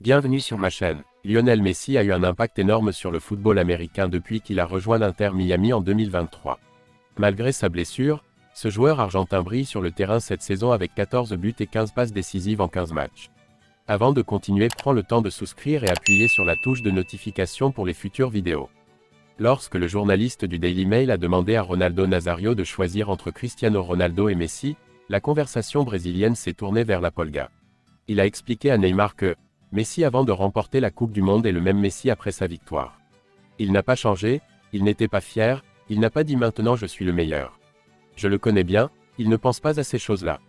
Bienvenue sur ma chaîne. Lionel Messi a eu un impact énorme sur le football américain depuis qu'il a rejoint l'Inter Miami en 2023. Malgré sa blessure, ce joueur argentin brille sur le terrain cette saison avec 14 buts et 15 passes décisives en 15 matchs. Avant de continuer, prends le temps de souscrire et appuyer sur la touche de notification pour les futures vidéos. Lorsque le journaliste du Daily Mail a demandé à Ronaldo Nazario de choisir entre Cristiano Ronaldo et Messi, la conversation brésilienne s'est tournée vers la Polga. Il a expliqué à Neymar que Messi avant de remporter la Coupe du Monde est le même Messi après sa victoire. Il n'a pas changé, il n'était pas fier, il n'a pas dit maintenant je suis le meilleur. Je le connais bien, il ne pense pas à ces choses-là.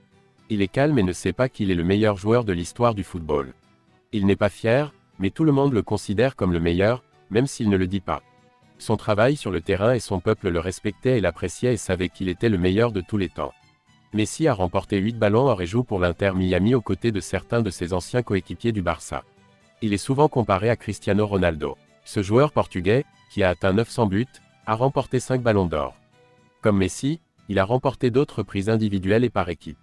Il est calme et ne sait pas qu'il est le meilleur joueur de l'histoire du football. Il n'est pas fier, mais tout le monde le considère comme le meilleur, même s'il ne le dit pas. Son travail sur le terrain et son peuple le respectaient et l'appréciaient et savaient qu'il était le meilleur de tous les temps. Messi a remporté 8 ballons d'or et joue pour l'Inter Miami aux côtés de certains de ses anciens coéquipiers du Barça. Il est souvent comparé à Cristiano Ronaldo. Ce joueur portugais, qui a atteint 900 buts, a remporté 5 ballons d'or. Comme Messi, il a remporté d'autres prix individuels et par équipe.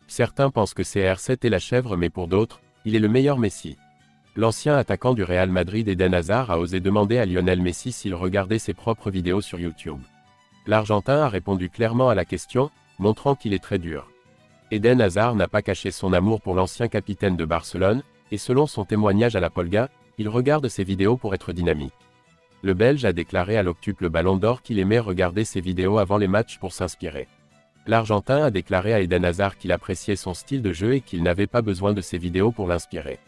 Certains pensent que CR7 est la chèvre, mais pour d'autres, il est le meilleur Messi. L'ancien attaquant du Real Madrid Eden Hazard a osé demander à Lionel Messi s'il regardait ses propres vidéos sur YouTube. L'Argentin a répondu clairement à la question, montrant qu'il est très dur. Eden Hazard n'a pas caché son amour pour l'ancien capitaine de Barcelone, et selon son témoignage à la Polga, il regarde ses vidéos pour être dynamique. Le Belge a déclaré à l'octuple Ballon d'Or qu'il aimait regarder ses vidéos avant les matchs pour s'inspirer. L'Argentin a déclaré à Eden Hazard qu'il appréciait son style de jeu et qu'il n'avait pas besoin de ses vidéos pour l'inspirer.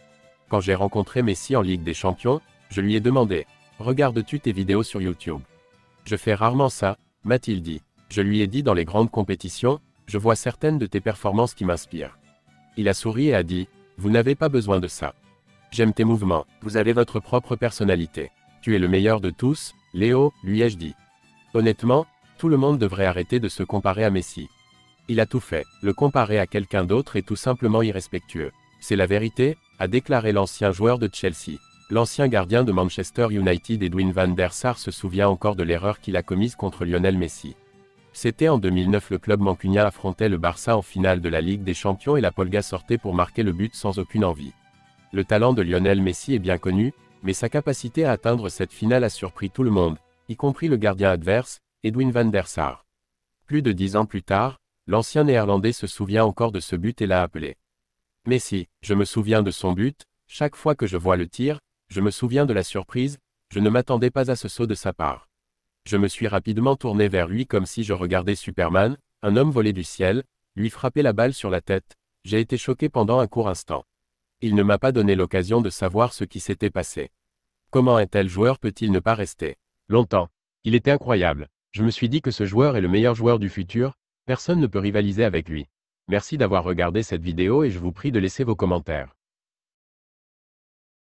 Quand j'ai rencontré Messi en Ligue des Champions, je lui ai demandé « Regardes-tu tes vidéos sur YouTube ?» « Je fais rarement ça », m'a-t-il dit. Je lui ai dit dans les grandes compétitions, je vois certaines de tes performances qui m'inspirent. Il a souri et a dit, vous n'avez pas besoin de ça. J'aime tes mouvements, vous avez votre propre personnalité. Tu es le meilleur de tous, Léo, lui ai-je dit. Honnêtement, tout le monde devrait arrêter de se comparer à Messi. Il a tout fait, le comparer à quelqu'un d'autre est tout simplement irrespectueux. C'est la vérité, a déclaré l'ancien joueur de Chelsea. L'ancien gardien de Manchester United Edwin van der Sar se souvient encore de l'erreur qu'il a commise contre Lionel Messi. C'était en 2009, le club mancunien affrontait le Barça en finale de la Ligue des Champions et la Polga sortait pour marquer le but sans aucune envie. Le talent de Lionel Messi est bien connu, mais sa capacité à atteindre cette finale a surpris tout le monde, y compris le gardien adverse, Edwin van der Sar. Plus de 10 ans plus tard, l'ancien néerlandais se souvient encore de ce but et l'a appelé. Messi, je me souviens de son but, chaque fois que je vois le tir, je me souviens de la surprise, je ne m'attendais pas à ce saut de sa part. Je me suis rapidement tourné vers lui comme si je regardais Superman, un homme volé du ciel, lui frapper la balle sur la tête. J'ai été choqué pendant un court instant. Il ne m'a pas donné l'occasion de savoir ce qui s'était passé. Comment un tel joueur peut-il ne pas rester longtemps? Il était incroyable. Je me suis dit que ce joueur est le meilleur joueur du futur, personne ne peut rivaliser avec lui. Merci d'avoir regardé cette vidéo et je vous prie de laisser vos commentaires.